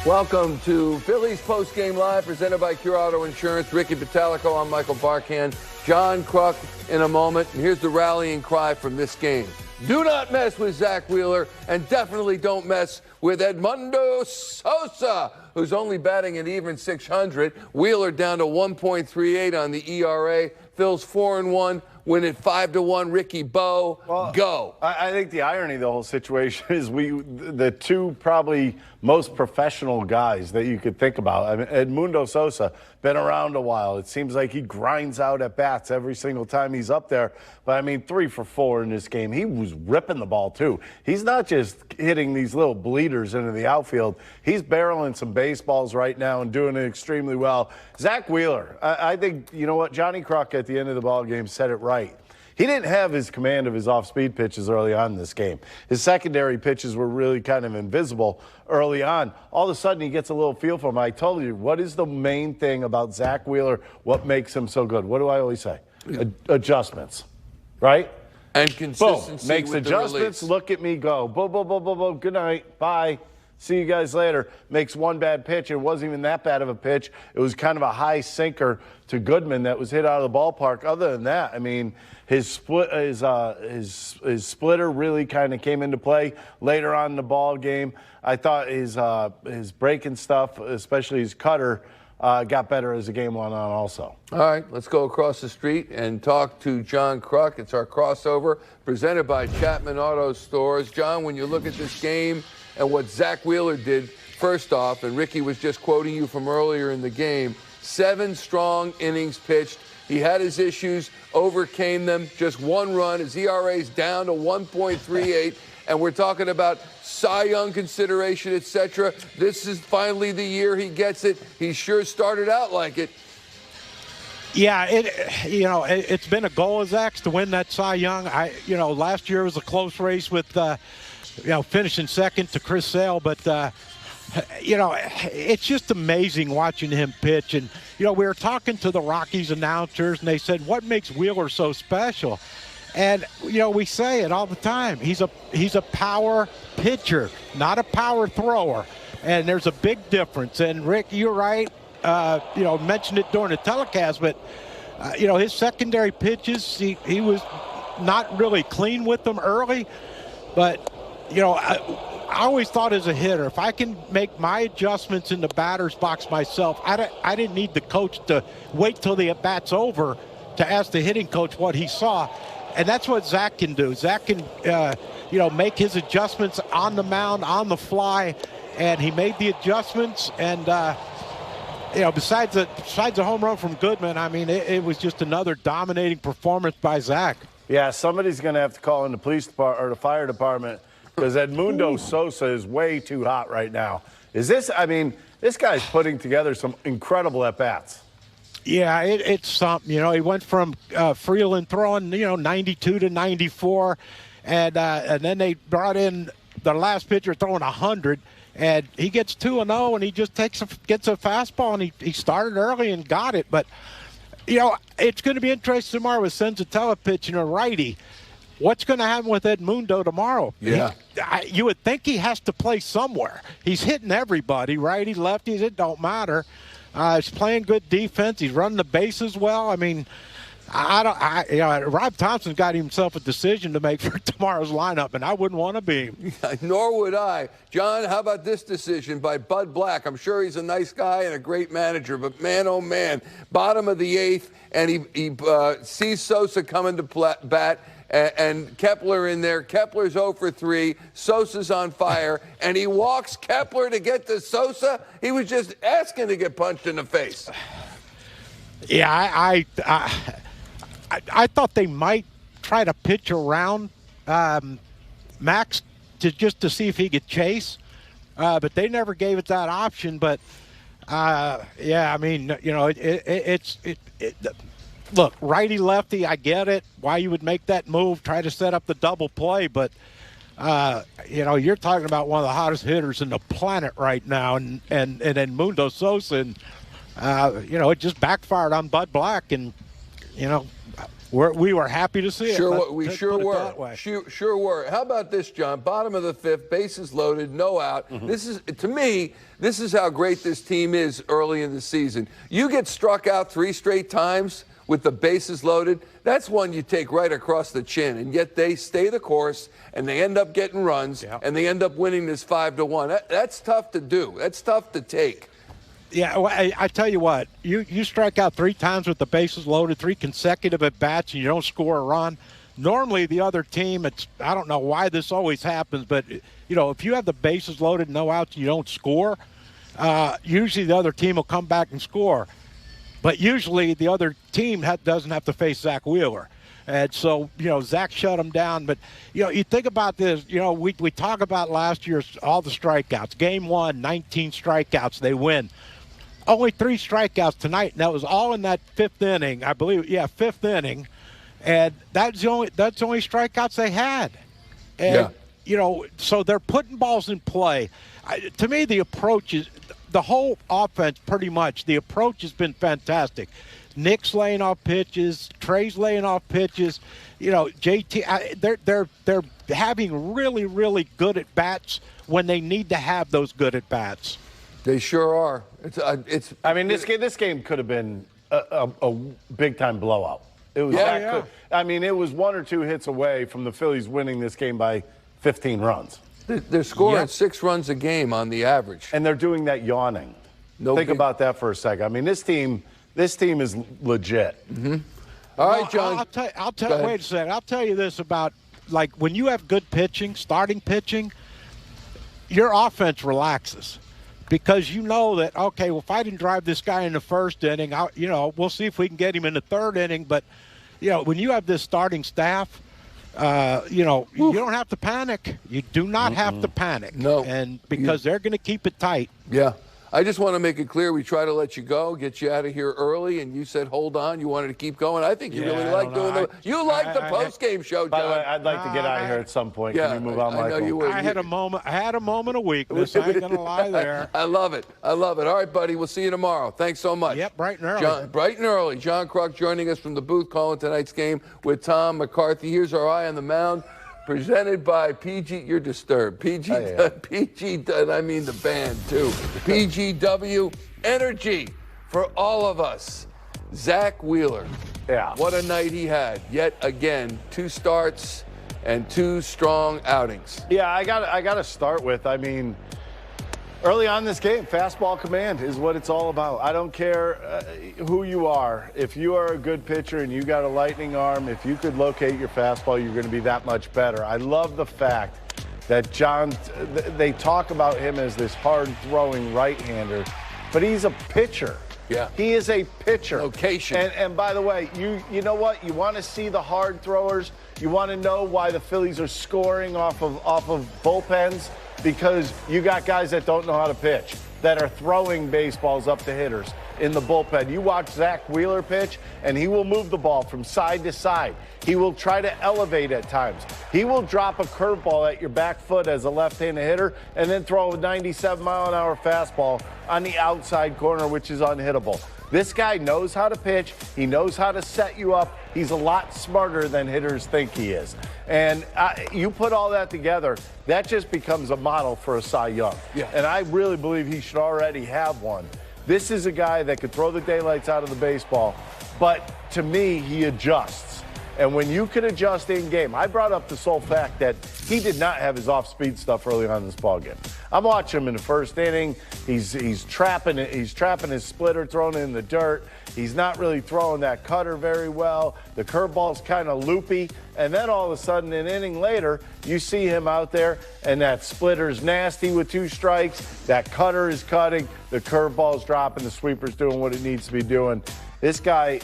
Welcome to Phillies Postgame Live, presented by Cure Auto Insurance. Ricky Vitalico, I'm Michael Barkan. John Kruk in a moment. And here's the rallying cry from this game. Do not mess with Zack Wheeler, and definitely don't mess with Edmundo Sosa, who's only batting an even .600. Wheeler down to 1.38 on the ERA. Phil's 4-1. Win it 5-1. Ricky Bo, go. I think the irony of the whole situation is the two probably most professional guys that you could think about. I mean, Edmundo Sosa, been around a while. It seems like he grinds out at bats every single time he's up there. But, I mean, 3 for 4 in this game. He was ripping the ball, too. He's not just hitting these little bleeders into the outfield. He's barreling some baseballs right now and doing it extremely well. Zack Wheeler, I think, you know what, Johnny Kruk at the end of the ball game said it right. He didn't have his command of his off-speed pitches early on in this game. His secondary pitches were really kind of invisible early on. All of a sudden, he gets a little feel for him. I told you, what is the main thing about Zack Wheeler? What makes him so good? What do I always say? Adjustments, right? And consistency. Boom. Makes adjustments. Look at me go. Boom, boom, boom, boom, boom. Good night. Bye. See you guys later. Makes one bad pitch. It wasn't even that bad of a pitch. It was kind of a high sinker to Goodman that was hit out of the ballpark. Other than that, I mean, his splitter really kind of came into play later on in the ball game. I thought his breaking stuff, especially his cutter, got better as the game went on also. All right, let's go across the street and talk to John Kruk. It's our crossover presented by Chapman Auto Stores. John, when you look at this game and what Zack Wheeler did, first off, and Ricky was just quoting you from earlier in the game, 7 strong innings pitched. He had his issues, overcame them, just 1 run. His ERA's down to 1.38, and we're talking about Cy Young consideration, etc. This is finally the year he gets it. He sure started out like it. Yeah, it's been a goal of Zach's to win that Cy Young. Last year was a close race with, finishing second to Chris Sale, but it's just amazing watching him pitch. And, we were talking to the Rockies announcers, and they said, what makes Wheeler so special? And, we say it all the time. He's a power pitcher, not a power thrower. And there's a big difference. And, Rick, you're right. Mentioned it during the telecast, but, his secondary pitches, he was not really clean with them early. But, I always thought as a hitter, if I can make my adjustments in the batter's box myself, I didn't need the coach to wait till the at-bat's over to ask the hitting coach what he saw. And that's what Zack can do. Zack can, make his adjustments on the mound, on the fly, and he made the adjustments. And, besides the home run from Goodman, I mean, it was just another dominating performance by Zack. Yeah, somebody's going to have to call in the police department or the fire department, because Edmundo Sosa is way too hot right now. This guy's putting together some incredible at-bats. Yeah, it's something. He went from Freeland throwing, 92 to 94, and then they brought in the last pitcher throwing 100, and he gets 2-0, and he just gets a fastball, and he started early and got it. But, it's going to be interesting tomorrow with Senzatella pitching a righty. What's going to happen with Edmundo tomorrow? Yeah. You would think he has to play somewhere. He's hitting everybody, righty, lefties, it don't matter. He's playing good defense. He's running the bases well. I mean, Rob Thompson's got himself a decision to make for tomorrow's lineup, and I wouldn't want to be him. Nor would I. John, how about this decision by Bud Black? I'm sure he's a nice guy and a great manager, but man, oh man, bottom of the 8th, and he sees Sosa coming to bat, and Kepler in there. Kepler's 0 for 3. Sosa's on fire, and he walks Kepler to get to Sosa. He was just asking to get punched in the face. Yeah, I thought they might try to pitch around Max to see if he could chase, but they never gave it that option. But look, righty lefty, I get it. Why you would make that move, try to set up the double play, but you're talking about one of the hottest hitters in the planet right now, and Edmundo Sosa, and it just backfired on Bud Black, and we were happy to see it. We sure were. Sure were. How about this, John? Bottom of the fifth, bases loaded, no out. This is, to me, this is how great this team is early in the season. You get struck out 3 straight times with the bases loaded, that's one you take right across the chin, and yet they stay the course, and they end up getting runs, and they end up winning this 5-1. That's tough to do. That's tough to take. Yeah, well, I tell you what, you strike out 3 times with the bases loaded, 3 consecutive at-bats, and you don't score a run. Normally, the other team, I don't know why this always happens, but, if you have the bases loaded, no outs, and you don't score, usually the other team will come back and score. But usually the other team doesn't have to face Zack Wheeler. And so, Zack shut him down. But, you think about this, we talk about last year's all the strikeouts. Game 1, 19 strikeouts, they win. Only 3 strikeouts tonight, and that was all in that 5th inning, I believe. Yeah, 5th inning. And that's the only strikeouts they had. And, so they're putting balls in play. To me, the approach is – the whole offense, pretty much, the approach has been fantastic. Nick's laying off pitches, Trey's laying off pitches. JT, they're having really, really good at bats when they need to have those good at bats. They sure are. This game could have been a big time blowout. It was it was 1 or 2 hits away from the Phillies winning this game by 15 runs. They're scoring 6 runs a game on the average. And they're doing that yawning. Think about that for a second. This team is legit. All right, John. Wait a second. I'll tell you this about, when you have good pitching, starting pitching, your offense relaxes. Because you know that, okay, well, if I didn't drive this guy in the 1st inning, we'll see if we can get him in the 3rd inning. But, when you have this starting staff, you don't have to panic. You do not have to panic. No. And because they're going to keep it tight. Yeah. I just want to make it clear we try to let you go, get you out of here early, and you said hold on. You wanted to keep going. I think you really like doing the post-game show, John. By the way, I'd like to get out of here at some point. Can you move on, Michael? I know you would. I had a moment of weakness. I ain't going to lie there. I love it. All right, buddy. We'll see you tomorrow. Thanks so much. Yep, bright and early. Bright and early. John Kruk joining us from the booth calling tonight's game with Tom McCarthy. Here's our eye on the mound. Presented by PG, you're disturbed. PG, and I mean the band too. PGW Energy for all of us. Zack Wheeler. Yeah. What a night he had. Yet again, 2 starts and 2 strong outings. Yeah, I got to start with, early on in this game, fastball command is what it's all about. I don't care who you are. If you are a good pitcher and you got a lightning arm, if you could locate your fastball, you're going to be that much better. I love the fact that they talk about him as this hard-throwing right-hander, but he's a pitcher. Yeah. He is a pitcher. Location. And by the way, you know what? You want to see the hard throwers. You want to know why the Phillies are scoring off of bullpens? Because you got guys that don't know how to pitch, that are throwing baseballs up to hitters in the bullpen. You watch Zack Wheeler pitch, and he will move the ball from side to side. He will try to elevate at times. He will drop a curveball at your back foot as a left-handed hitter and then throw a 97-mile-an-hour fastball on the outside corner, which is unhittable. This guy knows how to pitch. He knows how to set you up. He's a lot smarter than hitters think he is. And you put all that together, that just becomes a model for a Cy Young. Yeah. And I really believe he should already have one. This is a guy that could throw the daylights out of the baseball, but to me, he adjusts. And when you can adjust in game, I brought up the sole fact that he did not have his off-speed stuff early on in this ballgame. I'm watching him in the 1st inning. He's trapping it. He's trapping his splitter, throwing it in the dirt. He's not really throwing that cutter very well. The curveball's kind of loopy. And then all of a sudden, an inning later, you see him out there, and that splitter's nasty with 2 strikes. That cutter is cutting. The curveball's dropping. The sweeper's doing what it needs to be doing. This guy,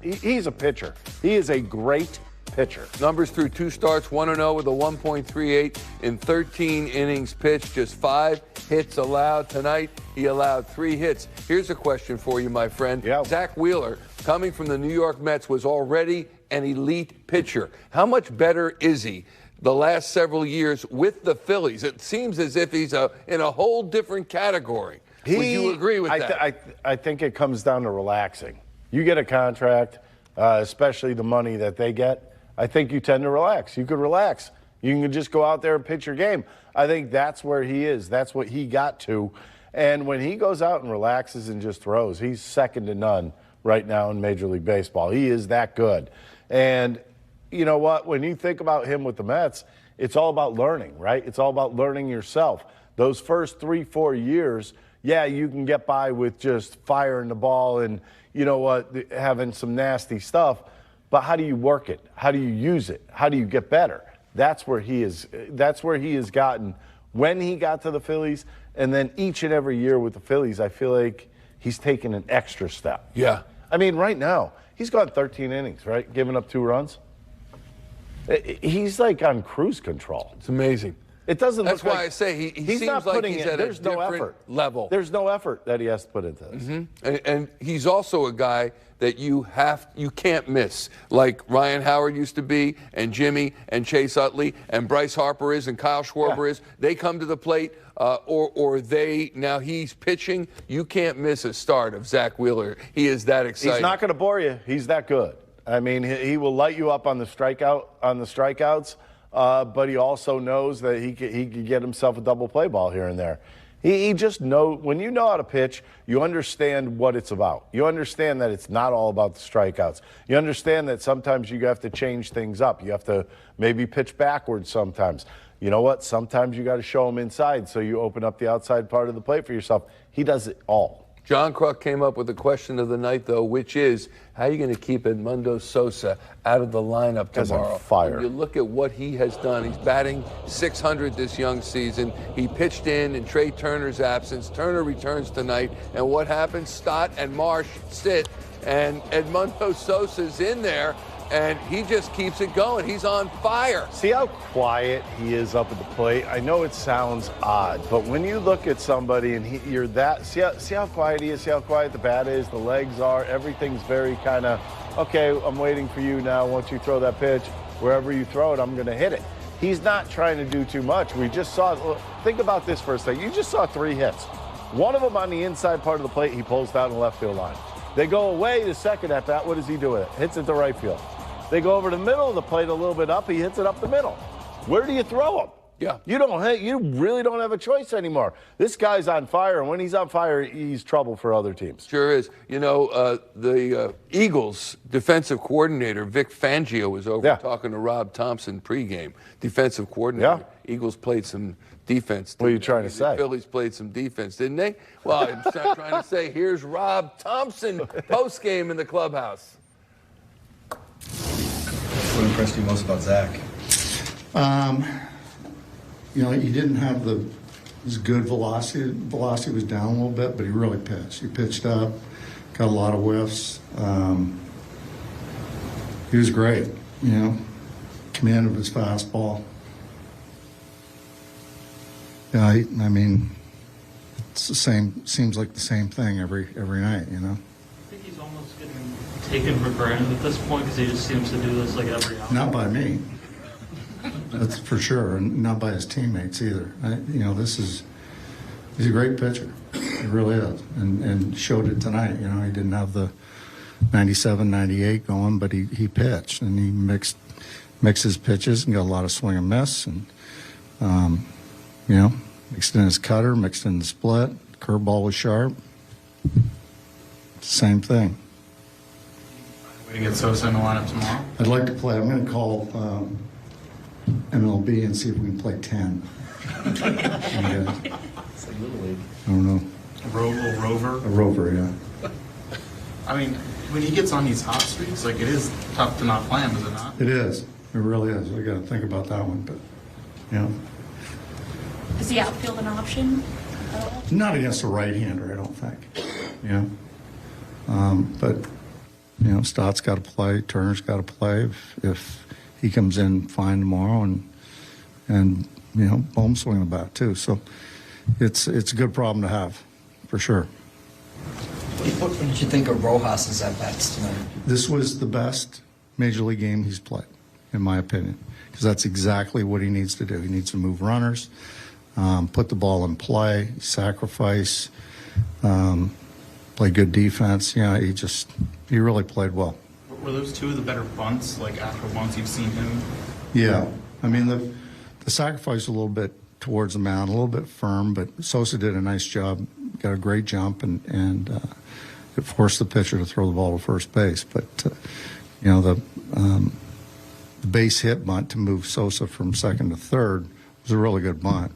he's a pitcher. He is a great pitcher. Numbers through 2 starts, 1-0 with a 1.38 in 13 innings pitched, just 5 hits allowed. Tonight, he allowed 3 hits. Here's a question for you, my friend. Yeah. Zack Wheeler, coming from the New York Mets, was already an elite pitcher. How much better is he the last several years with the Phillies? It seems as if he's in a whole different category. Would you agree with that? I think it comes down to relaxing. You get a contract especially the money that they get, I think you tend to relax. You could relax. You can just go out there and pitch your game. I think that's where he is. That's what he got to. And when he goes out and relaxes and just throws, he's second to none right now in Major League Baseball. He is that good. And you know what? When you think about him with the Mets, it's all about learning, right? It's all about learning yourself. Those first 3-4 years, yeah, you can get by with just firing the ball and, you know what, having some nasty stuff. But how do you work it? How do you use it? How do you get better? That's where he is. That's where he has gotten when he got to the Phillies. And then each and every year with the Phillies, I feel like he's taken an extra step. Yeah. I mean, right now, he's gone 13 innings, right? Giving up 2 runs. He's like on cruise control. It's amazing. It doesn't That's look why like I say he he's seems not like putting he's it, at there's a no different effort. level. There's no effort that he has to put into this. And he's also a guy that you can't miss, like Ryan Howard used to be, and Jimmy, and Chase Utley, and Bryce Harper is, and Kyle Schwarber is. They come to the plate, now he's pitching. You can't miss a start of Zack Wheeler. He is that exciting. He's not going to bore you. He's that good. I mean, he will light you up on the strikeouts, but he also knows that he could get himself a double play ball here and there. He just knows, when you know how to pitch, you understand what it's about. You understand that it's not all about the strikeouts. You understand that sometimes you have to change things up. You have to maybe pitch backwards sometimes. You know what? Sometimes you got to show him inside, so you open up the outside part of the plate for yourself. He does it all. John Kruk came up with the question of the night, though, which is, how are you going to keep Edmundo Sosa out of the lineup tomorrow? On fire. When you look at what he has done. He's batting .600 this young season. He pitched in Trey Turner's absence. Turner returns tonight. And what happens? Stott and Marsh sit, and Edmundo Sosa's in there, and he just keeps it going. He's on fire. See how quiet he is up at the plate? I know it sounds odd, but when you look at somebody and you're that, see how quiet he is, see how quiet the bat is, the legs are, everything's very kind of, okay, I'm waiting for you now. Once you throw that pitch, wherever you throw it, I'm going to hit it. He's not trying to do too much. We just saw, think about this for a second. You just saw 3 hits. One of them on the inside part of the plate, he pulls down the left field line. They go away the second at bat. What does he do with it? Hits it to right field. They go over the middle of the plate a little bit up. He hits it up the middle. Where do you throw him? Yeah. You really don't have a choice anymore. This guy's on fire, and when he's on fire, he's trouble for other teams. Sure is. You know, the Eagles defensive coordinator, Vic Fangio, was over talking to Rob Thompson pregame. Defensive coordinator. Yeah. Eagles played some defense. What are you trying to say? The Phillies played some defense, didn't they? Well, I'm not trying to say, here's Rob Thompson postgame in the clubhouse. What impressed you most about Zack? You know, he didn't have his good velocity. Velocity was down a little bit, but he really pitched. He pitched up, got a lot of whiffs. He was great, you know, command of his fastball. Yeah, I mean, it's the same, seems like the same thing every night, you know. I think he's almost getting taken for granted at this point because he just seems to do this like every hour. Not by me. That's for sure, and not by his teammates either. He's a great pitcher. He really is, and showed it tonight. You know, he didn't have the 97, 98 going, but he pitched, and he mixed his pitches and got a lot of swing and miss, and mixed in his cutter, mixed in the split. Curveball was sharp. Same thing. Way to get Sosa in the lineup tomorrow? I'd like to play. I'm going to call MLB and see if we can play 10. It's like Little League. I don't know. A rover? A rover, yeah. I mean, when he gets on these hot streaks, like, it is tough to not play him, is it not? It is. It really is. We got to think about that one, but Is the outfield an option at all? not against a right-hander, I don't think. But Stott's got to play. Turner's got to play. If he comes in fine tomorrow, and Bohm's swinging the bat too. So it's a good problem to have, for sure. What did you think of Rojas' at-bats tonight? This was the best Major League game he's played, in my opinion, because that's exactly what he needs to do. He needs to move runners, put the ball in play, sacrifice, play good defense. He really played well. Were those two of the better bunts, like after once you've seen him? Yeah. I mean, the sacrifice a little bit towards the mound, a little bit firm, but Sosa did a nice job, got a great jump, and it forced the pitcher to throw the ball to first base. But, you know, the base hit bunt to move Sosa from second to third was a really good bunt.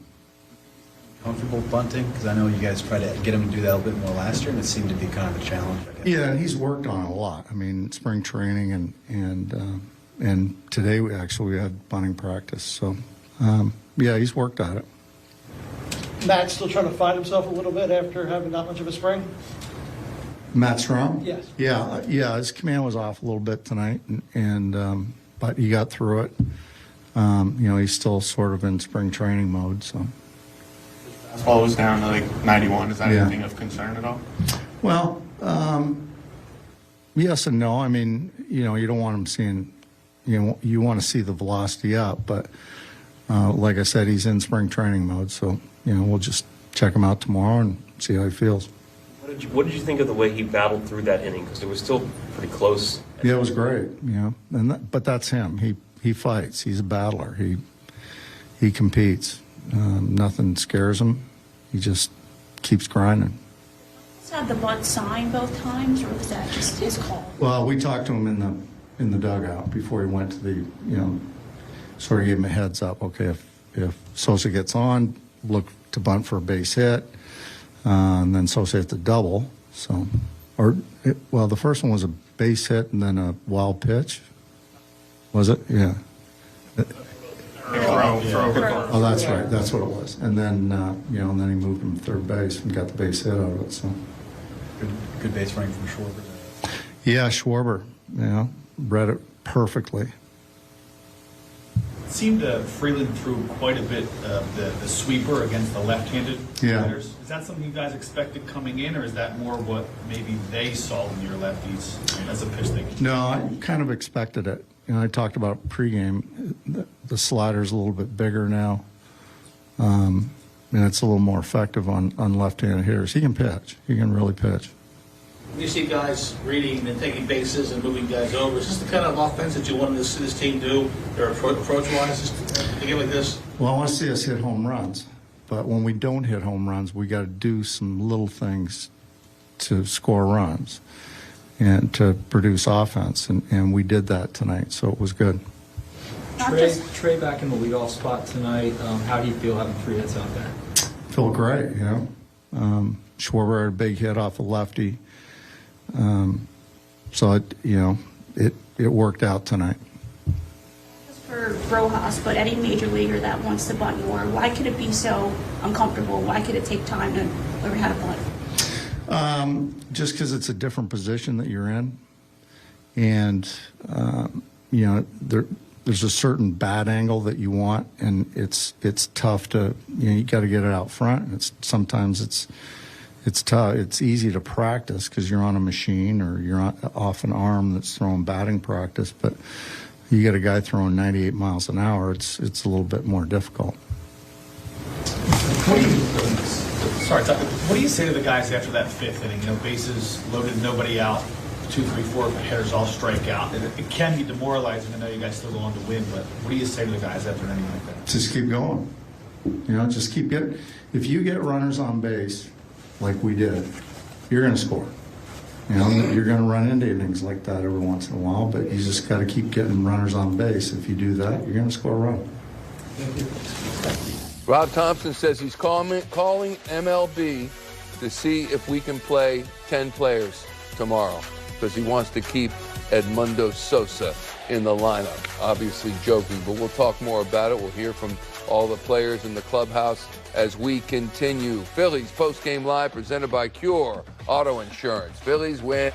Comfortable bunting? Because I know you guys tried to get him to do that a little bit more last year, and it seemed to be kind of a challenge. Yeah, and he's worked on it a lot. I mean, spring training and today we had bunting practice. So, yeah, he's worked at it. Matt's still trying to find himself a little bit after having not much of a spring? Matt Strom? Yes. Yeah, his command was off a little bit tonight, and but he got through it. You know, he's still sort of in spring training mode, so. Fastball was down to like 91. Is that anything of concern at all? Well, yes and no. I mean, you know, you don't want him seeing, you want to see the velocity up, but like I said, he's in spring training mode, so, you know, we'll just check him out tomorrow and see how he feels. What did you think of the way he battled through that inning? Because it was still pretty close. Yeah, it was great, you know, but that's him. He fights. He's a battler. He competes. Nothing scares him. He just keeps grinding. Had the bunt signed both times, or was that just his call? Well, we talked to him in the dugout before he went to the, you know, sort of gave him a heads up. Okay, if Sosa gets on, look to bunt for a base hit, and then Sosa hit the double. So, well, the first one was a base hit and then a wild pitch. Was it? Yeah. Oh, that's right. That's what it was. And then, you know, and then he moved him to third base and got the base hit out of it. So, good base running from Schwarber. Yeah, Schwarber. Yeah, read it perfectly. Seemed Freeland threw quite a bit of the sweeper against the left-handed hitters. Is that something you guys expected coming in, or is that more what maybe they saw in your lefties as a pitch they could? No, I kind of expected it. You know, I talked about pregame. The slider's a little bit bigger now, and it's a little more effective on left-handed hitters. He can pitch. He can really pitch. You see guys reading and taking bases and moving guys over. Is this the kind of offense that you wanted to see this team do, their approach-wise, to get like this? Well, I want to see us hit home runs. But when we don't hit home runs, we got to do some little things to score runs and to produce offense. And we did that tonight, so it was good. Trey back in the leadoff spot tonight. How do you feel having 3 hits out there? Feel great, you know. Schwarber had a big hit off a lefty. So, it worked out tonight. Just for Rojas, but any major leaguer that wants to bunt more, why could it be so uncomfortable? Why could it take time to learn how to bunt? Just because it's a different position that you're in. And, there's a certain bat angle that you want, and it's tough to, you got to get it out front. And sometimes it's tough. It's easy to practice because you're on a machine or you're off an arm that's throwing batting practice, but you get a guy throwing 98 miles an hour, it's a little bit more difficult. What do you say to the guys after that 5th inning? Bases loaded, nobody out, 2, 3, 4 hitters all strike out. It can be demoralizing. I know you guys still go on to win, but what do you say to the guys after an inning like that? Just keep going. Just keep getting. If you get runners on base, like we did, you're going to score. You're going to run into innings like that every once in a while, but you just got to keep getting runners on base. If you do that, you're going to score a run. Rob Thompson says he's calling MLB to see if we can play 10 players tomorrow because he wants to keep Edmundo Sosa in the lineup. Obviously joking, but we'll talk more about it. We'll hear from all the players in the clubhouse as we continue. Phillies Postgame Live presented by Cure Auto Insurance. Phillies win.